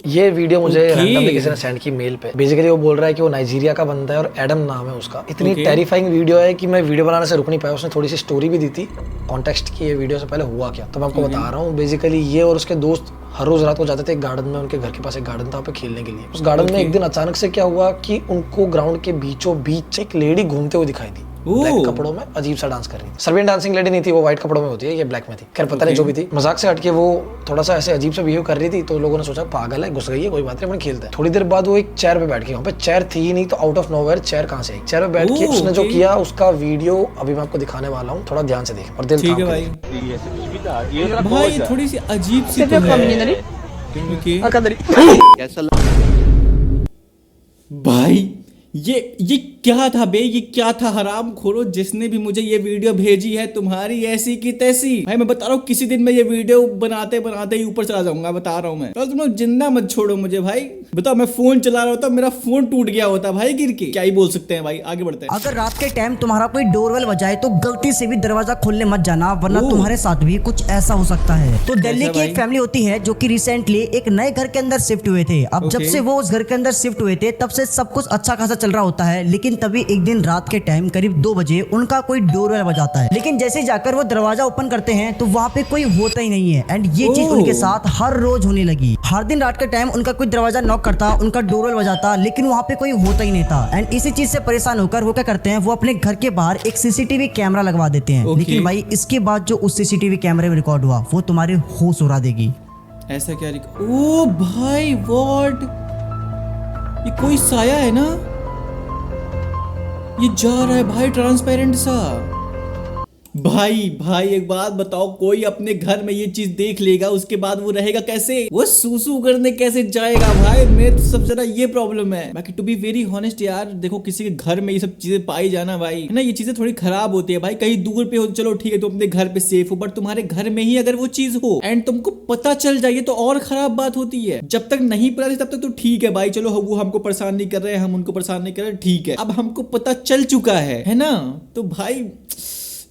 ये वीडियो मुझे रैंडमली किसी ने सेंड की मेल पे। बेसिकली वो बोल रहा है कि वो नाइजीरिया का बंदा है और एडम नाम है उसका। इतनी टेरिफाइंग वीडियो है कि मैं वीडियो बनाने से रुक नहीं पाया। उसने थोड़ी सी स्टोरी भी दी थी कॉन्टेक्स्ट की, ये वीडियो से पहले हुआ क्या, तो मैं आपको बता रहा हूँ। बेसिकली ये और उसके दोस्त हर रोज रात को जाते थे एक गार्डन में, उनके घर के पास एक गार्डन था, वहाँ पे खेलने के लिए। उस गार्डन में एक दिन अचानक से क्या हुआ कि उनको ग्राउंड के बीचों बीच एक लेडी घूमते हुए दिखाई दी, ब्लैक कपड़ों में अजीब सा डांस कर रही थी। सर्बियन डांसिंग लेडी नहीं थी, वो व्हाइट कपड़ों में होती है, ये ब्लैक में थी। खैर पता नहीं जो भी थी, मजाक से हटके वो थोड़ा सा ऐसे अजीब सा बिहेव कर रही थी, तो लोगों ने सोचा पागल है, घुस गई है, कोई बात नहीं, अपन खेलते हैं। थोड़ी देर बाद वो एक चेयर पे बैठ गई। वहाँ पे चेयर थी ही नहीं, तो आउट ऑफ नोवेयर चेयर कहाँ से आई। चेयर पे बैठ के उसने जो किया उसका वीडियो अभी मैं आपको दिखाने वाला हूँ, थोड़ा ध्यान से देख और दिल थाम के। भाई थोड़ी सी अजीब सी तो है। भाई ये क्या था बे, ये क्या था हराम खोरो जिसने भी मुझे ये वीडियो भेजी है, तुम्हारी ऐसी की तैसी। भाई मैं बता रहा हूँ किसी दिन मैं ये वीडियो बनाते बनाते ही ऊपर चला जाऊंगा, बता रहा हूँ मैं। तो तुम लोग जिंदा मत छोड़ो मुझे भाई। बताओ मैं फोन चला रहा होता, मेरा फोन टूट गया होता भाई गिर के, क्या ही बोल सकते हैं भाई। आगे बढ़ते हैं। अगर रात के टाइम तुम्हारा कोई डोरबेल बजाए तो गलती से भी दरवाजा खोलने मत जाना, वरना तुम्हारे साथ भी कुछ ऐसा हो सकता है। तो दिल्ली की एक फैमिली होती है जो कि रिसेंटली एक नए घर के अंदर शिफ्ट हुए थे। अब जब से वो उस घर के अंदर शिफ्ट हुए थे तब से सब कुछ अच्छा खासा चल रहा होता है, लेकिन तभी एक दिन रात के टाइम करीब 2 बजे उनका कोई डोरबेल बजाता है। लेकिन जैसे जाकर वो दरवाजा ओपन करते हैं तो वहाँ पे कोई होता ही नहीं है। एंड ये चीज उनके साथ हर रोज होने लगी। हर दिन रात के टाइम उनका कोई दरवाजा नॉक करता, उनका डोरबेल बजाता, लेकिन वहाँ पे कोई होता ही नहीं था। एंड इसी चीज से परेशान होकर वो क्या करते हैं, वो अपने घर के बाहर एक सीसीटीवी कैमरा लगवा देते हैं। लेकिन भाई इसके बाद जो उस सीसीटीवी कैमरे में रिकॉर्ड हुआ वो तुम्हारे होश उड़ा देगी। ऐसा क्या ओ भाई व्हाट, ये कोई साया है ना, ये जा रहा है भाई ट्रांसपेरेंट सा। भाई एक बात बताओ, कोई अपने घर में ये चीज देख लेगा उसके बाद वो रहेगा कैसे, वो सूसू करने कैसे जाएगा भाई। मैं तो सबसे ज्यादा ये प्रॉब्लम है। बाकी टू बी वेरी हॉनेस्ट यार, देखो किसी के घर में ये सब चीजें पाई जाना भाई है ना, ये चीजें थोड़ी खराब होती है भाई। कहीं दूर पे हो चलो ठीक है, तो अपने घर पे सेफ हो, बट तुम्हारे घर में ही अगर वो चीज हो एंड तुमको पता चल जाए तो और खराब बात होती है। जब तक नहीं पता तब तक तो ठीक है भाई, चलो वो हमको परेशान नहीं कर रहे, हम उनको परेशान नहीं कर रहे, ठीक है। अब हमको पता चल चुका है ना, तो भाई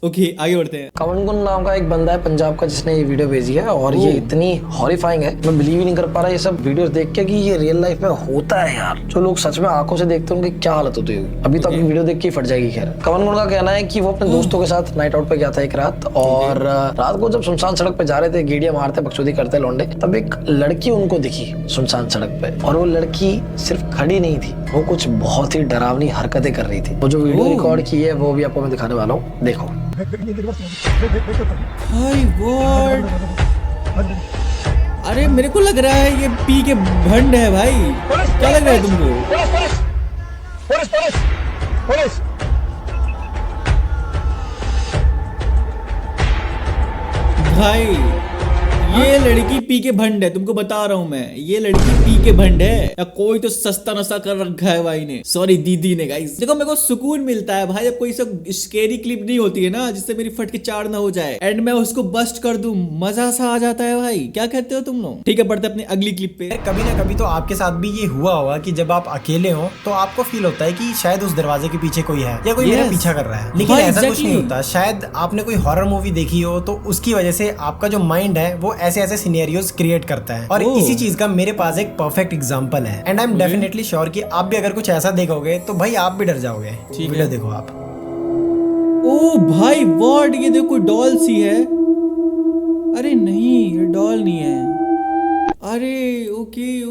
ओके आगे बढ़ते हैं। कवन नाम का एक बंदा है पंजाब का जिसने ये वीडियो भेजी है, और ये इतनी हॉरिफाइंग है, मैं बिलीव ही नहीं कर पा रहा ये सब वीडियोस देख के कि ये रियल लाइफ में होता है यार। जो लोग सच में आंखों से देखते होंगे क्या हालत होती होगी। अभी तो आपकी वीडियो देख के ही फट जाएगी। खैर कवन का कहना है कि वो अपने दोस्तों के साथ नाइट आउट पे गया था एक रात, और रात को जब सुनसान सड़क पे जा रहे थे, गेड़ियां मारते बकचोदी करते लौंडे, तब एक लड़की उनको दिखी सुनसान सड़क पे। और वो लड़की सिर्फ खड़ी नहीं थी, वो कुछ बहुत ही डरावनी हरकतें कर रही थी। वो जो वीडियो रिकॉर्ड की है वो भी आपको मैं दिखाने वाला हूँ, देखो। हाय व्हाट, अरे मेरे को लग रहा है ये पी के भंड है भाई। क्या लग रहा है तुमको? पुलिस। भाई ये लड़की पी के भंड है, तुमको बता रहा हूँ मैं, ये लड़की पी के भंड है, या कोई तो सस्ता नशा कर रखा है भाई ने, सॉरी दीदी ने। गाइस देखो मेरे को सुकून मिलता है भाई, अब कोई सब स्केरी क्लिप नहीं होती है ना जिससे मेरी फट के चार ना हो जाए एंड मैं उसको बस्ट कर दूं, मजा सा आ जाता है भाई। क्या कहते हो तुम लोग? ठीक है बढ़ते अपनी अगली क्लिप पे। कभी ना कभी तो आपके साथ भी ये हुआ होगा कि जब आप अकेले हो तो आपको फील होता है कि शायद उस दरवाजे के पीछे कोई है या कोई मेरा पीछा कर रहा है, लेकिन ऐसा कुछ नहीं होता। शायद आपने कोई हॉरर मूवी देखी हो तो उसकी वजह से आपका जो माइंड है वो ऐसे ऐसे सिनेरियोज क्रिएट करता है, और इसी चीज का मेरे पास एक परफेक्ट एग्जांपल है। And I am definitely sure कि आप भी अगर कुछ ऐसा देखोगे तो भाई आप भी डर जाओगे। वीडियो देखो आप। ओ भाई व्हाट, ये देखो डॉल सी है। अरे नहीं ये डॉल नहीं है। अरे ओके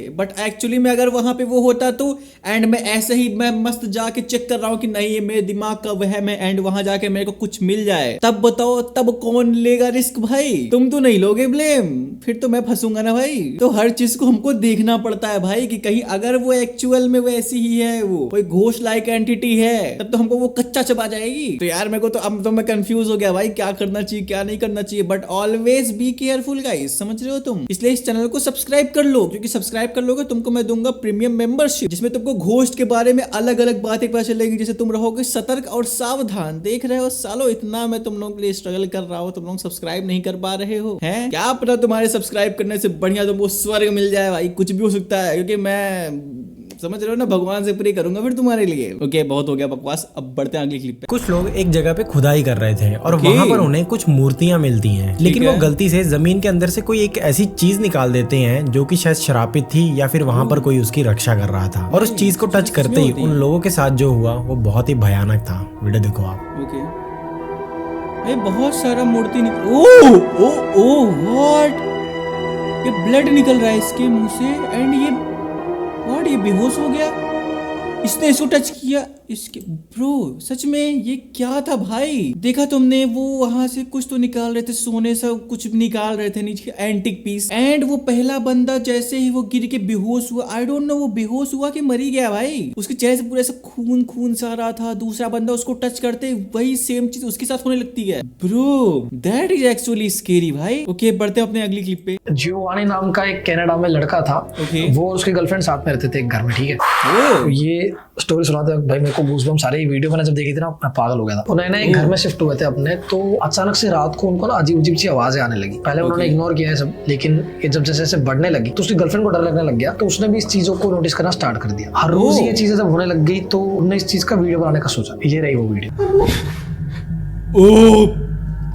बट एक्चुअली में अगर वहां पे वो होता तो, एंड मैं ऐसे ही मैं मस्त जाके चेक कर रहा हूँ कि नहीं ये मेरे दिमाग का वहम है, एंड वहां जाके मेरे को कुछ मिल जाए, तब बताओ तब कौन लेगा रिस्क भाई? तुम तो नहीं लोगे ब्लेम, फिर तो मैं फंसूंगा ना भाई। तो हर चीज को हमको देखना पड़ता है भाई कि कहीं अगर वो एक्चुअल में वैसी ही है, वो कोई घोष लाइक एंटिटी है, तब तो हमको वो कच्चा चबा जाएगी। तो यार मेरे को तो अब तो मैं कंफ्यूज हो गया भाई, क्या करना चाहिए क्या नहीं करना चाहिए। But always be careful guys, समझ रहे हो तुम? इसलिए इस चैनल को सब्सक्राइब कर लो, क्योंकि सब्सक्राइब कर लोगे तुमको मैं दूंगा प्रीमियम मेंबरशिप, जिसमें तुमको घोस्ट के बारे में अलग अलग बातें पता चलेगी, जिससे तुम रहोगे सतर्क और सावधान। देख रहे हो सालो, इतना मैं तुम लोगों के लिए स्ट्रगल कर रहा हूँ, तुम लोग सब्सक्राइब नहीं कर पा रहे हो हैं? क्या पता तुम्हारे सब्सक्राइब करने से बढ़िया तुमको स्वर्ग मिल जाए भाई, कुछ भी हो सकता है, क्योंकि मैं समझ रहे हो ना, भगवान से प्रे करूंगा फिर तुम्हारे लिए। ओके बहुत हो गया बकवास, अब बढ़ते हैं अगली क्लिप पे। कुछ लोग एक जगह पे खुदाई कर रहे थे और ओके। वहाँ पर उन्हें कुछ मूर्तियां मिलती हैं, लेकिन वो है। गलती से जमीन के अंदर से कोई एक ऐसी चीज निकाल देते हैं जो कि शायद श्रापित थी या फिर वहाँ पर कोई उसकी रक्षा कर रहा था, और उस चीज को टच करते ही उन लोगों के साथ जो हुआ वो बहुत ही भयानक था। वीडियो देखो आप। ओके भाई बहुत सारा मूर्ति ओ ओ ओ व्हाट, ये ब्लड निकल रहा है इसके मुंह से एंड ये व्हाट, ये बेहोश हो गया, इसने इसको टच किया इसके। ब्रो सच में ये क्या था भाई? देखा तुमने वो वहां से कुछ तो निकाल रहे थे, सोने से कुछ निकाल रहे थे नीचे, एंटिक पीस, एंड वो पहला बंदा जैसे ही वो गिर के बेहोश हुआ, आई डोंट नो वो बेहोश हुआ कि मरी गया भाई, उसके चेहरे से पूरा ऐसा खून खून सा रहा था। दूसरा बंदा उसको टच करते वही सेम चीज उसके साथ होने लगती है। Bro that is actually scary भाई। ओके बढ़ते हैं अपने अगली क्लिप पे। जियोवानी नाम का एक कनाडा में लड़का था, ओके। वो उसके गर्लफ्रेंड साथ में रहते थे एक घर में, ठीक है। ओ तो ये स्टोरी सुनाते भाई मेरे को गूज़बम्स सारे, ये वीडियो मैंने जब देखी थी ना मैं पागल हो गया था। उन्हें ना एक घर में शिफ्ट हुए थे अपने, तो अचानक से रात को उनको ना अजीब अजीब सी आवाजें आने लगी। पहले उन्होंने इग्नोर किया है सब, लेकिन ये जब जैसे जैसे बढ़ने लगी तो उसकी गर्लफ्रेंड को डर लगने लग गया, तो उसने भी इस चीजों को नोटिस करना स्टार्ट कर दिया। हर रोज ये चीजें जब होने लग गई तो उन्होंने इस चीज का वीडियो बनाने का सोचा। ये रही वो वीडियो। ओ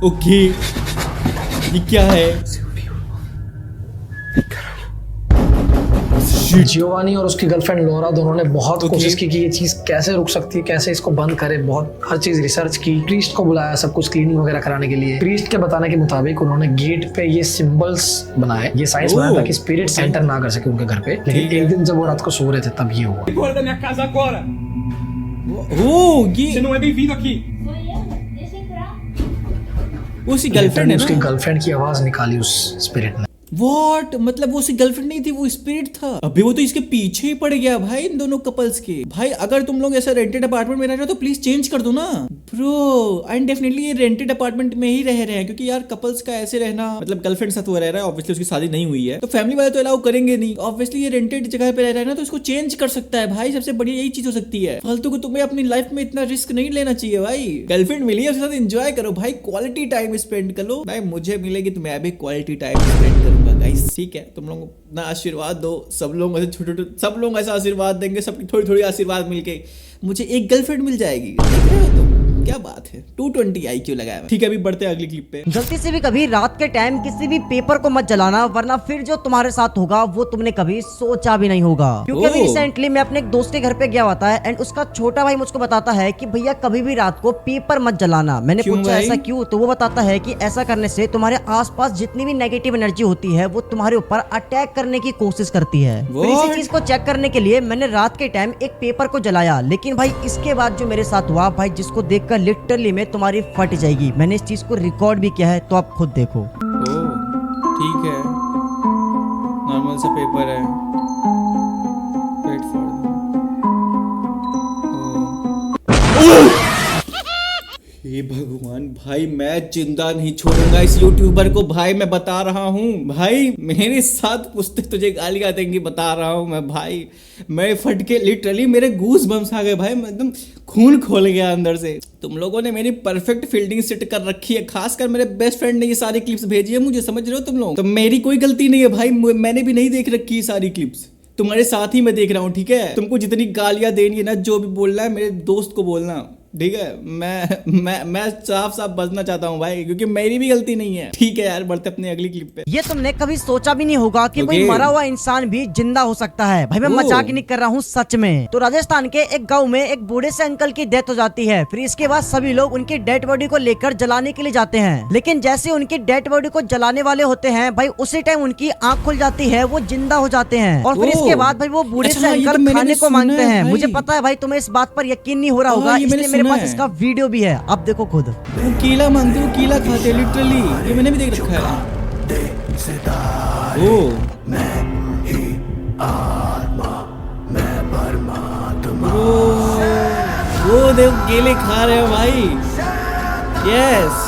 ओके ये क्या है? जियोवानी और उसकी गर्लफ्रेंड लोरा दोनों ने बहुत कोशिश की कि ये चीज कैसे रुक सकती है, कैसे इसको बंद करे, बहुत हर चीज रिसर्च की। प्रीस्ट को बुलाया सब कुछ क्लीनिंग वगैरह कराने के लिए। प्रीस्ट के बताने के मुताबिक उन्होंने गेट पे ये सिंबल्स बनाए, ये साइंस बनाया ताकि स्पिरिट एंटर ना कर सके उनके घर पे। लेकिन एक दिन जब वो रात को सो रहे थे तब ये हुआ। Fora da minha casa agora! ओ Você ये não é bem-vindo aqui! Sou eu, deixa entrar. वो उसकी गर्लफ्रेंड है उसकी ना? गर्लफ्रेंड की आवाज निकाली उस स्पिरिट ने। व्हाट, मतलब वो उसकी गर्लफ्रेंड नहीं थी, वो स्पिरिट था। अभी वो तो इसके पीछे ही पड़ गया भाई इन दोनों कपल्स के। भाई अगर तुम लोग ऐसा रेंटेड अपार्टमेंट में रह रहे हो तो प्लीज चेंज कर दो ना ब्रो। एंड डेफिनेटली ये रेंटेड अपार्टमेंट में ही रह रहे हैं, क्योंकि यार कपल्स का ऐसे रहना, मतलब गर्लफ्रेंड साथ वो रह रहा है, ऑब्वियसली उसकी शादी नहीं हुई है तो फैमिली वाले तो अलाउ करेंगे नहीं। ऑब्वियसली ये रेंटेड जगह पे रह रहा है ना, तो इसको चेंज कर सकता है भाई। सबसे बढ़िया यही चीज हो सकती है। फालतू को तुम्हें अपनी लाइफ में इतना रिस्क नहीं लेना चाहिए भाई। गर्लफ्रेंड मिली है उसके साथ एंजॉय करो भाई, क्वालिटी टाइम स्पेंड कर लो भाई। मुझे मिलेगी तो मैं भी क्वालिटी टाइम स्पेंड करूंगा गाइस, ठीक है। तुम लोग ना आशीर्वाद दो, सब लोग ऐसे छोटे छोटे सब लोग ऐसा आशीर्वाद देंगे, सबकी थोड़ी थोड़ी आशीर्वाद मिलके मुझे एक गर्लफ्रेंड मिल जाएगी। देख रहे हो तुम, क्या बात है। 220 IQ लगाया। ठीक है अभी बढ़ते हैं अगली क्लिप पे। गलती से भी कभी रात के टाइम किसी भी पेपर को मत जलाना, वरना फिर जो तुम्हारे साथ होगा वो तुमने कभी सोचा भी नहीं होगा। क्योंकि अभी ओह। रिसेंटली मैं अपने एक दोस्त के घर पे गया हुआ था एंड उसका छोटा भाई मुझको बताता है कि भैया कभी भी रात को पेपर मत जलाना। मैंने क्यों पूछा भाई? ऐसा क्यों, तो वो बताता है कि ऐसा करने से तुम्हारे आसपास जितनी भी नेगेटिव एनर्जी होती है वो तुम्हारे ऊपर अटैक करने की कोशिश करती है। फिर इसी What? चीज को चेक करने के लिए मैंने रात के टाइम एक पेपर को जलाया, लेकिन भाई इसके बाद जो मेरे साथ हुआ भाई, जिसको देखकर लिटरली में तुम्हारी फट जाएगी। मैंने इस चीज को रिकॉर्ड भी किया है, तो आप खुद देखो। ओ ठीक है, नॉर्मल सा पेपर है। वेट फॉर हे भगवान भाई, मैं जिंदा नहीं छोड़ूंगा इस यूट्यूबर को भाई। मैं बता रहा हूँ भाई, मेरे साथ पूछते तुझे गालियां देंगी, बता रहा हूँ मैं भाई। मैं फट के लिटरली मेरे गूज बम्स आ गए भाई, मैं एकदम खून खोल गया अंदर से। तुम लोगों ने मेरी परफेक्ट फील्डिंग सेट कर रखी है, खासकर मेरे बेस्ट फ्रेंड ने ये सारी क्लिप्स भेजी है मुझे, समझ रहे हो तुम लोग। तो मेरी कोई गलती नहीं है भाई, मैंने भी नहीं देख रखी ये सारी क्लिप्स, तुम्हारे साथ ही मैं देख रहा हूँ, ठीक है। तुमको जितनी गालियां देनी है ना, जो भी बोलना है मेरे दोस्त को बोलना, ठीक है। मैं साफ साफ बचना चाहता हूँ भाई, क्योंकि मेरी भी गलती नहीं है, ठीक है यार। बढ़ते अपनी अगली क्लिप पे। ये तुमने कभी सोचा भी नहीं होगा कि कोई Okay. मरा हुआ इंसान भी जिंदा हो सकता है। भाई मैं Oh. मजाक नहीं कर रहा हूँ, सच में। तो राजस्थान के एक गांव में एक बूढ़े से अंकल की डेथ हो जाती है। फिर इसके बाद सभी लोग उनकी डेड बॉडी को लेकर जलाने के लिए जाते हैं, लेकिन जैसे उनकी डेड बॉडी को जलाने वाले होते हैं भाई, उसी टाइम उनकी आंख खुल जाती है, वो जिंदा हो जाते हैं। और फिर Oh. इसके बाद भाई वो बूढ़े अच्छा, से ये तो अंकल मैंने खाने भी को सुना मांगते है हैं। भाई। मुझे पता है भाई तुम्हें इस बात पर यकीन नहीं हो रहा होगा, ये मैंने इसलिए मेरे सुना पास है। इसका वीडियो भी है, अब देखो खुद। वो केला मांगते, वो केला खाते लिटरली, ये मैंने भी देख रखा है। ओ वो देखो केले खा रहे हो भाई, यस।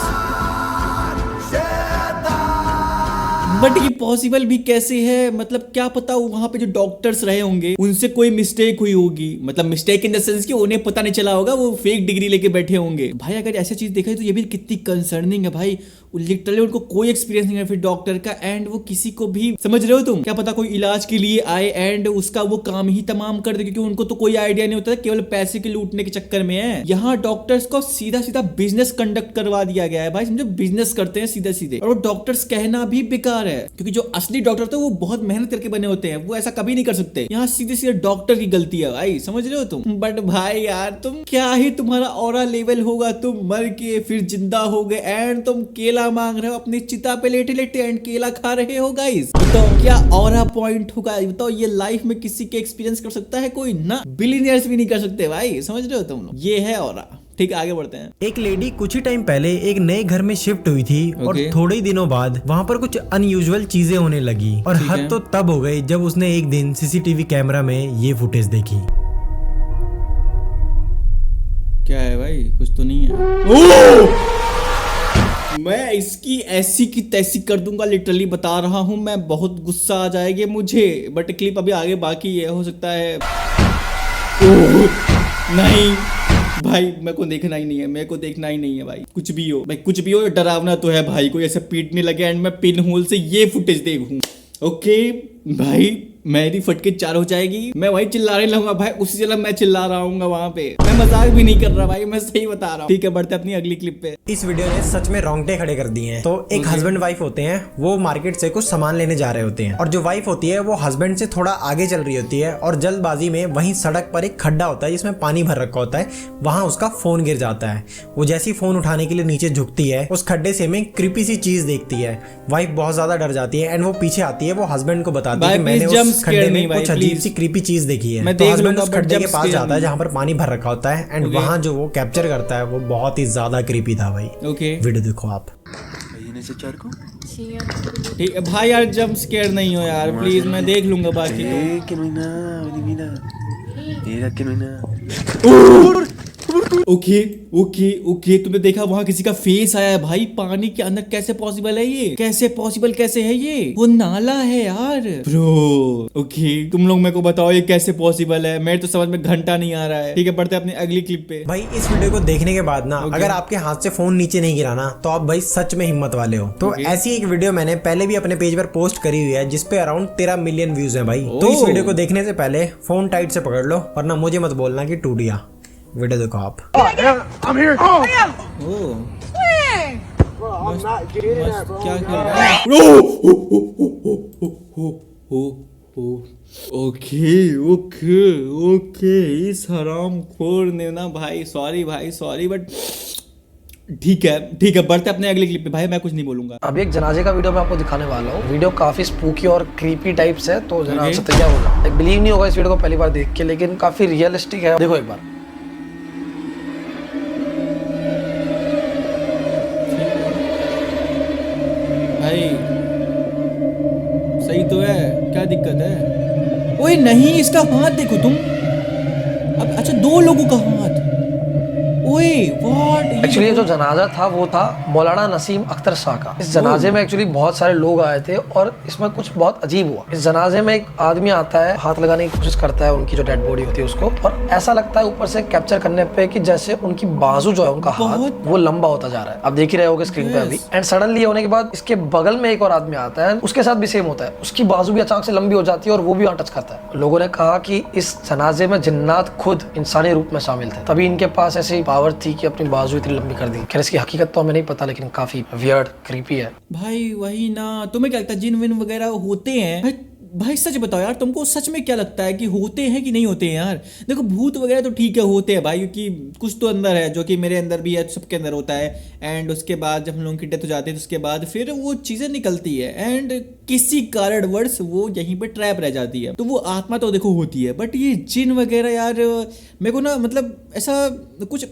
बट ये पॉसिबल भी कैसे है, मतलब क्या पता वहां पे जो डॉक्टर्स रहे होंगे उनसे कोई मिस्टेक हुई होगी, मतलब मिस्टेक इन द सेंस कि उन्हें पता नहीं चला होगा, वो फेक डिग्री लेके बैठे होंगे। भाई अगर ऐसा चीज देखा है तो ये भी कितनी कंसर्निंग है भाई। लिटरली उनको कोई एक्सपीरियंस नहीं है फिर डॉक्टर का, एंड वो किसी को भी, समझ रहे हो तुम, क्या पता कोई इलाज के लिए आए एंड उसका वो काम ही तमाम कर दे, क्योंकि उनको तो कोई आइडिया नहीं होता, केवल पैसे के लूटने के चक्कर में है। यहाँ डॉक्टर्स को सीधा सीधा बिजनेस कंडक्ट करवा दिया गया है भाई, समझो, बिजनेस करते हैं सीधे सीधे। और वो डॉक्टर्स कहना भी बेकार है, क्योंकि जो असली डॉक्टर थे वो बहुत मेहनत करके बने होते हैं, वो ऐसा कभी नहीं कर सकते। यहाँ सीधे सीधे डॉक्टर की गलती है भाई, समझ रहे हो तुम। बट भाई यार तुम क्या ही तुम्हारा ऑरा लेवल होगा, तुम मर के फिर जिंदा हो गए एंड तुम केला मांग रहे हो अपनी चिता पे लेटे लेटे एंड केला खा रहे हो गाइस। तो क्या ऑरा पॉइंट होगा बताओ, ये लाइफ में किसी के एक्सपीरियंस कर सकता है कोई ना, बिलियनियर्स भी नहीं कर सकते भाई, समझ रहे हो तुम लोग, ये है ऑरा। ठीक, आगे बढ़ते हैं। एक लेडी कुछ ही टाइम पहले एक नए घर में शिफ्ट हुई थी और थोड़े ही दिनों बाद वहाँ पर कुछ अनयूजुअल चीजें होने लगी और हद तो तब हो गई जब उसने एक दिन सीसीटीवी कैमरा में ये फुटेज देखी। क्या है भाई, कुछ तो नहीं है। मैं इसकी ऐसी की तैसी कर दूंगा, लिटरली बता रहा हूं मैं, बहुत गुस्सा आ जाएगा मुझे। बट क्लिप अभी आगे बाकी है, हो सकता है। नहीं भाई, मेरे को देखना ही नहीं है, मेरे को देखना ही नहीं है भाई, कुछ भी हो भाई, कुछ भी हो, डरावना तो है भाई, कोई ऐसे पीटने लगे एंड मैं पिन होल से ये फुटेज देखूं। ओके भाई, मेरी फटके चार हो जाएगी, मैं वही चिल्लाने लगूंगा भाई, उसी जगह मैं चिल्ला रहा हूँ वहां पे, मैं मजाक भी नहीं कर रहा भाई, मैं सही बता रहा हूँ। ठीक है, बढ़ते अपनी अगली क्लिप पे। इस वीडियो ने सच में रोंगटे खड़े कर दिए हैं। तो एक हस्बैंड वाइफ होते हैं, वो मार्केट से कुछ सामान लेने जा रहे होते हैं और जो वाइफ होती है वो हस्बैंड से थोड़ा आगे चल रही होती है और जल्दबाजी में वहीं सड़क पर एक खड्डा होता है जिसमें पानी भर रखा होता है, वहां उसका फोन गिर जाता है। वो जैसी फोन उठाने के लिए नीचे झुकती है, उस खड्डे से में क्रीपी सी चीज देखती है। वाइफ बहुत ज्यादा डर जाती है एंड वो पीछे आती है, वो हस्बैंड को बताती है कि मैंने उस खड्डे में कुछ अजीब सी क्रीपी चीज देखी है। तो हस्बैंड उस खड्डे के पास जाता है जहाँ पर पानी भर रखा होता है एंड वहाँ जो वो कैप्चर करता है वो बहुत ही ज्यादा क्रीपी था भाई। वीडियो देखो आप। ठीक है भाई, यार जंप स्केयर नहीं हो यार प्लीज, मैं देख लूंगा बाकी ओके ओके ओके, तुमने देखा वहां किसी का फेस आया है भाई पानी के अंदर, कैसे पॉसिबल है ये, कैसे पॉसिबल, कैसे है ये, वो नाला है यार ब्रो। ओके, तुम लोग मेरे को बताओ ये कैसे पॉसिबल है, मेरे तो समझ में घंटा नहीं आ रहा है। ठीक है, बढ़ते अपनी अगली क्लिप पे। भाई इस वीडियो को देखने के बाद ना अगर आपके हाथ से फोन नीचे नहीं गिरा ना तो आप भाई सच में हिम्मत वाले हो। तो ऐसी एक वीडियो मैंने पहले भी अपने पेज पर पोस्ट करी हुई है जिसपे अराउंड 13 मिलियन व्यूज है भाई। तो इस वीडियो को देखने से पहले फोन टाइट से पकड़ लो वरना मुझे मत बोलना कि टूट गया। वीडियो देखो आप। क्या कर रहा है? ओके ओके ओके, इस हराम खोर ने ना भाई, सॉरी भाई सॉरी, बट ठीक है, बढ़ते अपने अगली क्लिप पे। भाई मैं कुछ नहीं बोलूंगा। अभी एक जनाजे का वीडियो मैं आपको दिखाने वाला हूँ। वीडियो काफी स्पूकी और क्रीपी टाइप्स है, तो जरा आपसे तैयार होगा। बिलीव नहीं होगा इस वीडियो को पहली बार देख के, लेकिन काफी रियलिस्टिक है। देखो एक बार। भाई सही तो है, क्या दिक्कत है? ओए नहीं, इसका हाथ देखो तुम। अब अच्छा, दो लोगों का हाथ। ओए व्हाट, एक्चुअली ये जो जनाजा था वो था मौलाना नसीम अख्तर शाह का। इस जनाजे में एक्चुअली बहुत सारे लोग आए थे और इसमें कुछ बहुत अजीब हुआ। इस जनाजे में एक आदमी आता है, हाथ लगाने की कोशिश करता है उनकी जो डेड बॉडी होती है उसको, और ऐसा लगता है ऊपर से कैप्चर करने पे कि जैसे उनकी बाजू जो है, उनका हाथ, वो लंबा होता जा रहा है। आप देख ही रहे होगे स्क्रीन पे अभी। एंड सडनली होने के बाद इसके बगल में एक और आदमी आता है, उसके साथ भी सेम होता है, उसकी बाजू भी अचानक से लंबी हो जाती है और वो भी वहाँ टच करता है। लोगों ने कहा कि इस जनाजे में जिन्नात खुद इंसानी रूप में शामिल थे, तभी इनके पास ऐसी पावर थी कि अपनी बाजू इतनी लंबी कर दी। खैर इसकी हकीकत तो हमें नहीं पता, लेकिन काफी वियर्ड, क्रीपी है भाई। वही ना, तुम्हें क्या लगता है जिन विन वगैरह होते हैं? भाई सच बताओ यार, तुमको सच में क्या लगता है कि होते हैं कि नहीं होते हैं यार? देखो भूत वगैरह तो ठीक है, होते हैं भाई, क्योंकि कुछ तो अंदर है, जो कि मेरे अंदर भी है, सबके अंदर होता है। एंड उसके बाद जब हम लोगों की डेथ हो जाती है तो उसके बाद फिर वो चीज़ें निकलती है एंड किसी कारणवश वो यहीं पे ट्रैप रह जाती है, तो वो आत्मा तो देखो होती है। बट ये जिन वगैरह यार, मेरे को ना मतलब ऐसा कुछ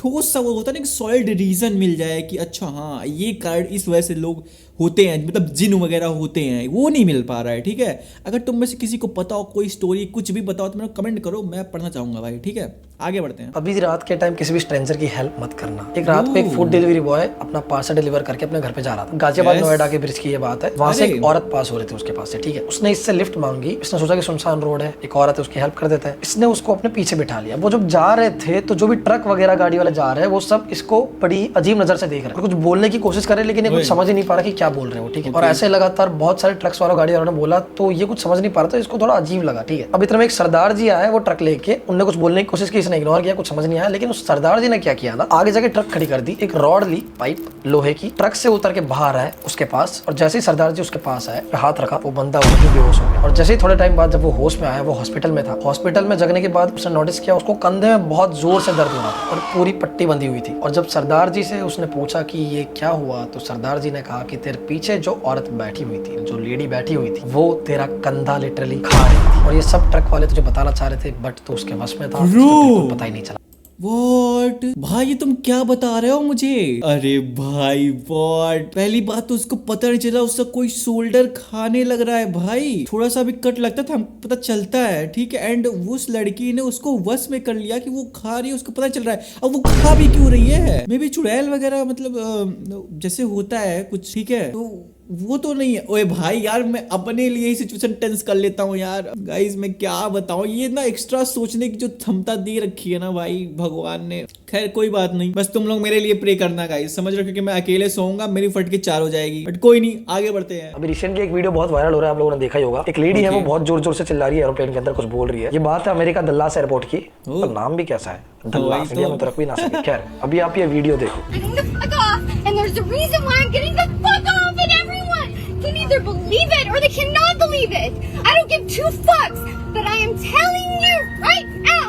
ठोस सा वो होता है ना, कि सॉलिड रीजन मिल जाए कि अच्छा हाँ ये कारण इस वजह से लोग होते हैं, मतलब जिन वगैरह होते हैं, वो नहीं मिल पा रहा है। ठीक है, अगर तुम में से किसी को पता हो कोई स्टोरी, कुछ भी बताओ तो मेरे को कमेंट करो, मैं पढ़ना चाहूँगा भाई। ठीक है, आगे बढ़ते हैं। अभी रात के टाइम किसी भी स्ट्रेंजर की हेल्प मत करना। एक रात को एक फूड डिलीवरी बॉय अपना पार्सल डिलीवर करके अपने घर पे जा रहा था। गाजियाबाद नोएडा के ब्रिज की ये बात है। वहां से एक औरत पास हो रही थी उसके पास से, ठीक है। उसने इससे लिफ्ट मांगी। इसने सोचा कि सुनसान रोड है, एक औरत है, उसकी हेल्प कर देता है। इसने उसको अपने पीछे बिठा लिया। वो जब जा रहे थे तो जो भी ट्रक वगैरह गाड़ी वाले जा रहे हैं वो सब इसको बड़ी अजीब नजर से देख रहे हैं। कुछ बोलने की कोशिश कर रहे हैं लेकिन ये कुछ समझ ही नहीं पा रहा कि क्या बोल रहे हो, ठीक है। और ऐसे लगातार बहुत सारे ट्रक्स वालों गाड़ी वालों ने बोला तो ये कुछ समझ नहीं पा रहा था, इसको थोड़ा अजीब लगा, ठीक है। अब इतना में एक सरदार जी आया, वो ट्रक लेके, उन्होंने कुछ बोलने की कोशिश की, इसने इग्नोर किया, कुछ समझ नहीं आया। लेकिन उस सरदार जी ने क्या किया ना, आगे जाके ट्रक खड़ी कर दी, एक रॉड ली, पाइप लोहे की, ट्रक से उतर के बाहर आए उसके पास, और जैसे ही सरदार जी उसके पास आए, हाथ रखा, वो बंदा वहीं बेहोश हो गया। और जैसे ही थोड़े टाइम बाद जब वो होश में आया, वो हॉस्पिटल में था। हॉस्पिटल में जगने के बाद उसने नोटिस किया उसको कंधे में बहुत जोर से दर्द हो रहा था और पूरी पट्टी बंधी हुई थी। और जब सरदार जी से उसने पूछा कि ये क्या हुआ, तो सरदार जी ने कहा कि तेरे पीछे जो औरत बैठी हुई थी, जो लेडी बैठी हुई थी, वो तेरा कंधा लिटरली खा रही थी। और ये सब ट्रक वाले तुझे बताना चाह रहे थे बट तो उसके वश में था, बिल्कुल पता ही नहीं चला। What? भाई ये तुम क्या बता रहे हो मुझे? अरे भाई what? पहली बात तो उसको पता नहीं चला, उसका कोई शोल्डर खाने लग रहा है भाई। थोड़ा सा भी कट लगता था हमको पता चलता है, ठीक है। एंड उस लड़की ने उसको वश में कर लिया कि वो खा रही है, उसको पता चल रहा है। अब वो खा भी क्यों रही है? मे बी चुड़ैल वगैरह, मतलब जैसे होता है कुछ, ठीक है। तो वो तो नहीं है। ओए भाई यार, मैं अपने लिए ही सिचुएशन टेंस कर लेता हूँ यार। गाइस मैं क्या बताऊँ, ये ना एक्स्ट्रा सोचने की जो क्षमता दे रखी है ना भाई भगवान ने। खैर कोई बात नहीं, बस तुम लोग मेरे लिए प्रे करना गाइस, समझ रहे हो, क्योंकि मैं अकेले सोऊंगा, मेरी फटके 4 हो जाएगी। बट कोई नहीं, आगे बढ़ते हैं। अभी रिसेंटली एक वीडियो बहुत वायरल हो रहा है, आप लोगों ने देखा ही होगा। एक लेडी है, वो बहुत जोर जोर से चिल्ला रही है, एरोप्लेन के अंदर कुछ बोल रही है। ये बात है अमेरिका दल्लास एयरपोर्ट की। तो नाम भी कैसा है, दल्लास, इंडिया में तो रख भी ना सके। खैर अभी आप ये वीडियो देखो। Getting the fuck off, and there's a reason why I'm getting the fuck off, and everyone can either believe it or they cannot believe it. I don't give 2 fucks, but I am telling you right now,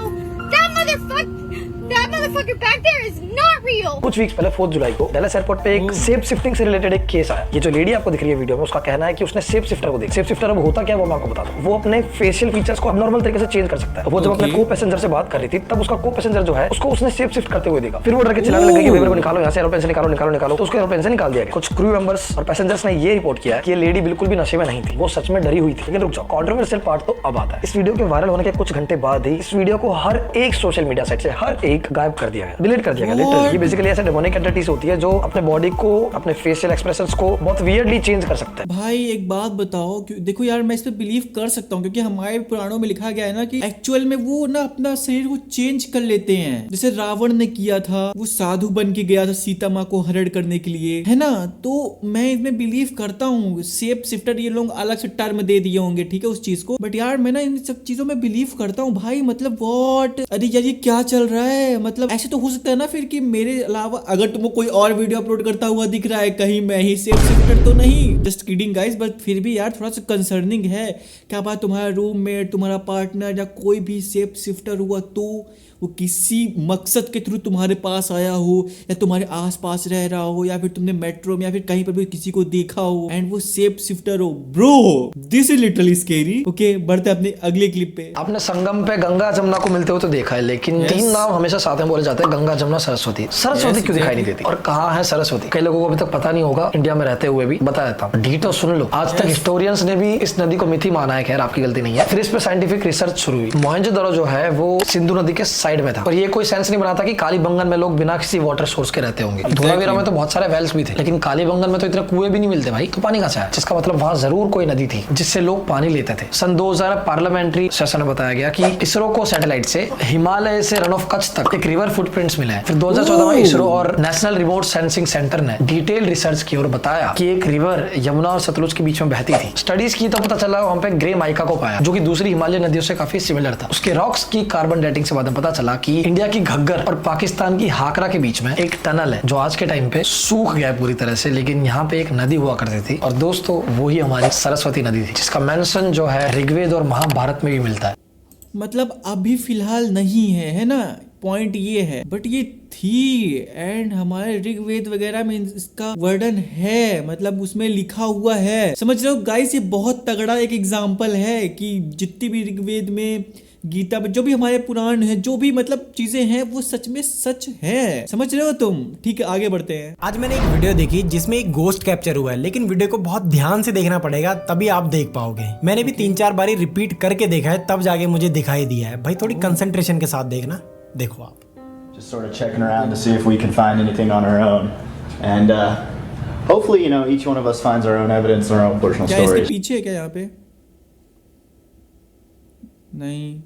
that motherfucker back there is not real. कुछ weeks पहले 4 जुलाई को Dallas airport पे एक safe shifting से related एक case आया। ये जो लेडी आपको दिख रही है वीडियो में, उसका कहना है कि उसने सेफ शिफ्टर को देखा। सेफ शिफ्टर अब होता क्या है वो मैं आपको बताता हूँ। वो अपने फेशियल फीचर्स को अबनॉर्मल तरीके से चेंज कर सकता है। वो जब अपने को पैसेंजर से बात कर रही थी, तब उसका को पैसेंजर जो है उसको उसने सेफ शिफ्ट करते हुए देखा। फिर वो डर के चिल्लाने लगे कि मेरे को निकालो यहाँ से, एरोप्लेन से निकालो निकालो निकालो। तो उसको एरोप्लेन से निकाल दिया गया। कुछ क्रू मेंबर्स और पैसेंजर्स ने ये रिपोर्ट किया कि ये लेडी बिल्कुल भी नशे में नहीं थी, वो सच में डरी हुई थी। लेकिन रुक जाओ, कंट्रोवर्शियल पार्ट तो अब आता है। इस वीडियो के वायरल होने के कुछ घंटे बाद ही इस वीडियो को हर एक सोशल मीडिया साइट से हर एक गायब कर दिया गया, डिलीट कर दिया गया लिटरली। ये बेसिकली ऐसे डेमोनिक एंटिटीज होती है जो अपने बॉडी को, अपने फेशियल एक्सप्रेशंस को बहुत वियर्डली चेंज कर सकता है। भाई एक बात बताओ, देखो यार मैं इस पे बिलीव कर सकता हूँ, क्योंकि हमारे पुराणों में लिखा गया है ना कि एक्चुअल में वो ना अपना शरीर को चेंज कर लेते हैं। जैसे रावण ने किया था, वो साधु बन के गया था सीता माँ को हरण करने के लिए, है ना। तो मैं इसमें बिलीव करता हूँ। सेफ शिफ्टर ये लोग अलग से टर्म दे दिए होंगे, ठीक है, उस चीज को। बट यार मैं ना इन सब चीजों में बिलीव करता हूँ भाई। मतलब व्हाट, अरे यार ये क्या चल रहा है? मतलब ऐसे तो हो सकता है ना फिर कि मेरे अलावा अगर तुमको कोई और वीडियो अपलोड करता हुआ दिख रहा है, कहीं मैं ही सेफ शिफ्टर तो नहीं। जस्ट किडिंग गाइस, बट फिर भी यार थोड़ा सा कंसर्निंग है। क्या बात तुम्हारा रूममेट, तुम्हारा पार्टनर या कोई भी सेफ शिफ्टर हुआ तो वो किसी मकसद के थ्रू तुम्हारे पास आया हो, या तुम्हारे आसपास रह रहा हो, या फिर तुमने मेट्रो में या फिर कहीं पर भी किसी को देखा हो एंड वो सेफ शिफ्टर हो। Bro this is literally scary. Okay, बढ़ते अपनी अगले क्लिप पे। आपने संगम पे गंगा जमुना को मिलते हुए तो देखा है, लेकिन 3 नाम हमेशा साथ में बोले जाते हैं, गंगा जमुना सरस्वती। सरस्वती क्यों दिखाई नहीं देती और कहाँ है सरस्वती? कई लोगों को अभी तक पता नहीं होगा, इंडिया में रहते हुए भी। बता देता हूँ, डीटो सुन लो। आज तक हिस्टोरियंस ने भी इस नदी को मिथी माना है, खैर आपकी गलती नहीं है। फिर इस पे साइंटिफिक रिसर्च शुरू हुई। मोहनजोदड़ो जो है वो सिंधु नदी के साइड में था, और ये कोई सेंस नहीं बनाता कि कालीबंगन में लोग बिना किसी वाटर सोर्स के रहते होंगे। धोलावीरा में तो बहुत सारे वेल्स भी थे, लेकिन कालीबंगन में तो इतने कुएं भी नहीं मिलते भाई, तो पानी कहाँ से आया? जिसका मतलब वहां जरूर कोई नदी थी जिससे लोग पानी लेते थे। सन 2000 पार्लियामेंट्री सेशन में बताया गया कि इसरो को सैटेलाइट से हिमालय से रन ऑफ कच्छ तक एक रिवर फुटप्रिंट्स मिले हैं। फिर 2014 में इसरो और नेशनल रिमोट सेंसिंग सेंटर ने डिटेल रिसर्च की और बताया कि एक रिवर यमुना और सतलुज के बीच में बहती थी। स्टडीज की तो पता चला वहां पे ग्रे माइका को पाया, जो कि दूसरी हिमालय नदियों से काफी सिमिलर था। उसके रॉक्स की कार्बन डेटिंग से बाद में पता चला कि इंडिया की घग्गर और पाकिस्तान की हाकरा के बीच में एक टनल है जो आज के टाइम पे सूख गया है पूरी तरह से, लेकिन यहाँ पे एक नदी हुआ करती थी, और दोस्तों वही हमारी सरस्वती नदी थी, जिसका मेंशन जो है ऋग्वेद और महाभारत में भी मिलता है। मतलब अभी फिलहाल नहीं है ना, पॉइंट ये है। बट ये थी, एंड हमारे ऋग्वेद वगैरह में इसका वर्णन है, मतलब उसमें लिखा हुआ है। समझ रहे हो गाइस, ये बहुत तगड़ा एक एग्जाम्पल है कि जितनी भी ऋग्वेद में, गीता में, जो भी हमारे पुराण है, जो भी मतलब चीजें हैं वो सच में सच है। समझ रहे हो तुम? ठीक है, आगे बढ़ते हैं। आज मैंने एक वीडियो देखी जिसमें एक गोस्ट कैप्चर हुआ है, लेकिन वीडियो को बहुत ध्यान से देखना पड़ेगा, तभी आप देख पाओगे। मैंने भी 3-4 बारी रिपीट करके देखा है, तब जाके मुझे दिखाई दिया है। भाई थोड़ी कंसंट्रेशन के साथ देखना। देखो आप। Just sort of checking around to see if we can find anything on our own. And hopefully, you know, each one of us finds our own evidence, our own personal क्या इसके stories. पीछे है क्या यहाँ पे? नहीं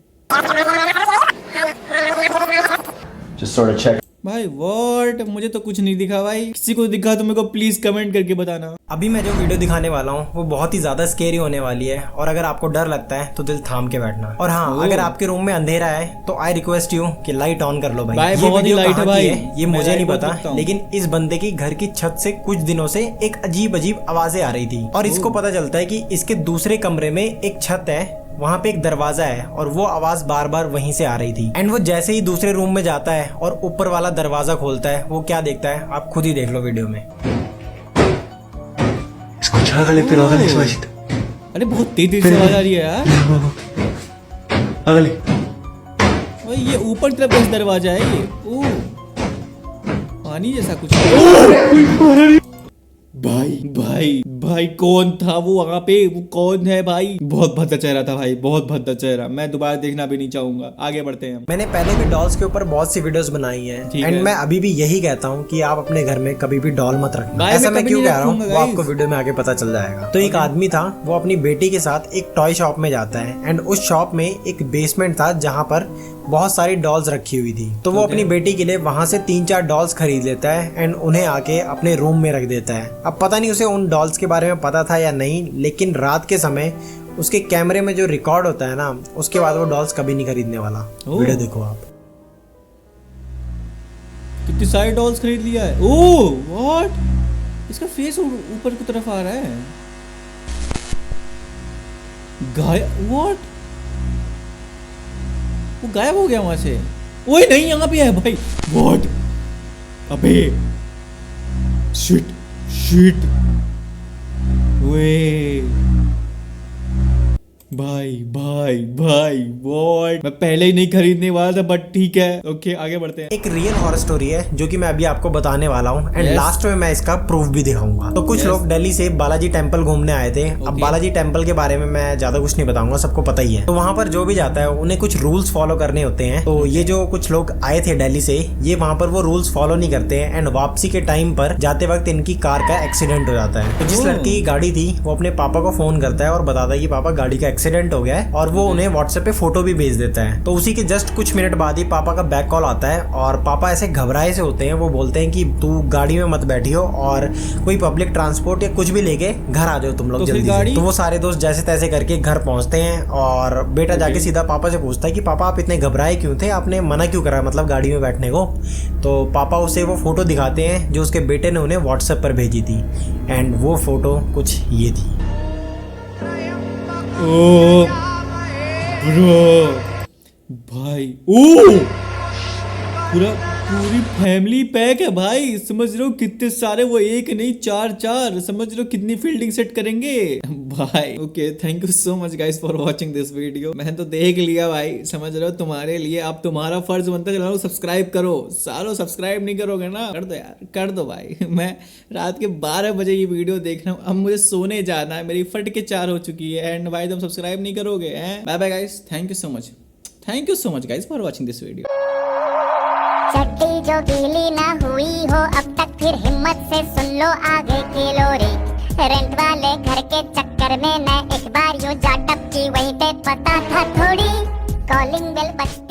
Just sort of check. भाई what, मुझे तो कुछ नहीं दिखा भाई। किसी को दिखा तो मेरे को प्लीज कमेंट करके बताना। अभी मैं जो वीडियो दिखाने वाला हूँ वो बहुत ही ज्यादा स्केरी होने वाली है, और अगर आपको डर लगता है तो दिल थाम के बैठना। और हाँ, अगर आपके रूम में अंधेरा है तो आई रिक्वेस्ट यू कि लाइट ऑन कर लो भाई। भाई ये बहुत ही वीडियो लाइट है कहाँ भाई, की है ये मैं मुझे नहीं लाइट पता, बहुत देखता हूँ। लेकिन इस बंदे की घर की छत से कुछ दिनों से एक अजीब अजीब आवाजें आ रही थी, और इसको पता चलता है कि इसके दूसरे कमरे में एक छत है, वहाँ पे एक दरवाजा है, और वो आवाज बार बार वहीं से आ रही थी। एंड वो जैसे ही दूसरे रूम में जाता है और ऊपर वाला दरवाजा खोलता है, वो क्या देखता है आप खुद ही देख लो वीडियो में। अरे बहुत तेज से आवाज आ रही है यार। ओए ये ऊपर तरफ कैसे दरवाजा है ये? ओ पानी जैसा कुछ। भाई भाई भाई कौन था वो वहाँ पे? वो कौन है भाई? बहुत भद्दा चेहरा था भाई, बहुत भद्दा चेहरा। मैं दोबारा देखना भी नहीं चाहूंगा। आगे बढ़ते हैं। मैंने पहले भी डॉल्स के ऊपर बहुत सी वीडियोस बनाई हैं, ठीक एंड है। मैं अभी भी यही कहता हूँ कि आप अपने घर में कभी भी डॉल मत रखना। भाई, ऐसा मैं मैं कभी क्यों नहीं कह रहा हूँ रखूंगा, वो guys। आपको वीडियो में आगे पता चल जाएगा। तो एक आदमी था, वो अपनी बेटी के साथ एक टॉय शॉप में जाता है, एंड उस शॉप में एक बेसमेंट था जहाँ पर बहुत सारी डॉल्स रखी हुई थी। तो वो अपनी बेटी के लिए वहां से 3-4 डॉल्स खरीद लेता है एंड उन्हें आके अपने रूम में रख देता है। अब पता नहीं उसे उन डॉल्स के बारे में पता था या नहीं, लेकिन रात के समय उसके कैमरे में जो रिकॉर्ड होता है ना, उसके बाद वो डॉल्स कभी नहीं खरीदने वाला। वीडियो देखो आप। कितनी सारी डॉल्स खरीद लिया है। ओह व्हाट, इसका फेस ऊपर की तरफ आ रहा है। व्हाट, वो गायब हो गया वहां से। ओए नहीं, यहाँ पे है भाई। व्हाट, अबे शिट शिट। वे भाई भाई भाई व्हाट, मैं पहले ही नहीं खरीदने वाला था, बट ठीक है। ओके आगे बढ़ते हैं। एक रियल हॉरर स्टोरी है जो कि मैं अभी आपको बताने वाला हूँ, एंड Yes. लास्ट में मैं इसका प्रूफ भी दिखाऊंगा। तो कुछ Yes. लोग दिल्ली से बालाजी टेम्पल घूमने आए थे। अब बालाजी टेम्पल के बारे में मैं ज्यादा कुछ नहीं बताऊंगा, सबको पता ही है। तो वहाँ पर जो भी जाता है उन्हें कुछ रूल्स फॉलो करने होते हैं। तो ये जो कुछ लोग आए थे दिल्ली से, ये वहाँ पर वो रूल्स फॉलो नहीं करते हैं, एंड वापसी के टाइम पर जाते वक्त इनकी कार का एक्सीडेंट हो जाता है। तो जिस लड़की की गाड़ी थी वो अपने पापा को फोन करता है और बताता है कि पापा गाड़ी का एक्सीडेंट हो गया है, और वो उन्हें व्हाट्सएप पे फोटो भी भेज देता है। तो उसी के जस्ट कुछ मिनट बाद ही पापा का बैक कॉल आता है, और पापा ऐसे घबराए से होते हैं। वो बोलते हैं कि तू गाड़ी में मत बैठियो और कोई पब्लिक ट्रांसपोर्ट या कुछ भी लेके घर आ जाओ तुम लोग तो फिर जल्दी गाड़ी? से। तो वो सारे दोस्त जैसे तैसे करके घर पहुंचते हैं, और बेटा जाके सीधा पापा से पूछता है कि पापा आप इतने घबराए क्यों थे, आपने मना क्यों करा मतलब गाड़ी में बैठने को। तो पापा उसे वो फोटो दिखाते हैं जो उसके बेटे ने उन्हें व्हाट्सएप पर भेजी थी, एंड वो फोटो कुछ ये थी। ओ ब्रो भाई, ओ पूरी फैमिली पैक है भाई। समझ रहे हो कितने सारे, वो एक नहीं 4-4। समझ रहे हो कितनी फील्डिंग सेट करेंगे भाई। Okay thank you so much guys for watching this video. मैं तो देख लिया भाई, समझ रहे हो तुम्हारे लिए अब तुम्हारा फर्ज बनता है चलो सब्सक्राइब करो। सालों सब्सक्राइब नहीं करोगे ना, कर दो यार, कर दो भाई। मैं रात के 12 बजे ये वीडियो देख रहा हूँ, अब मुझे सोने जाना है, मेरी फट के 4 हो चुकी है, एंड भाई तुम सब्सक्राइब नहीं करोगे। Bye bye guys, thank you so much guys for watching this video. चड्डी जो गीली ना हुई हो अब तक, फिर हिम्मत से सुन लो आगे की लोरी। रेंट वाले घर के चक्कर में मैं एक बार यूं जा टपकी, वहीं पे पता था थोड़ी। कॉलिंग बेल बजती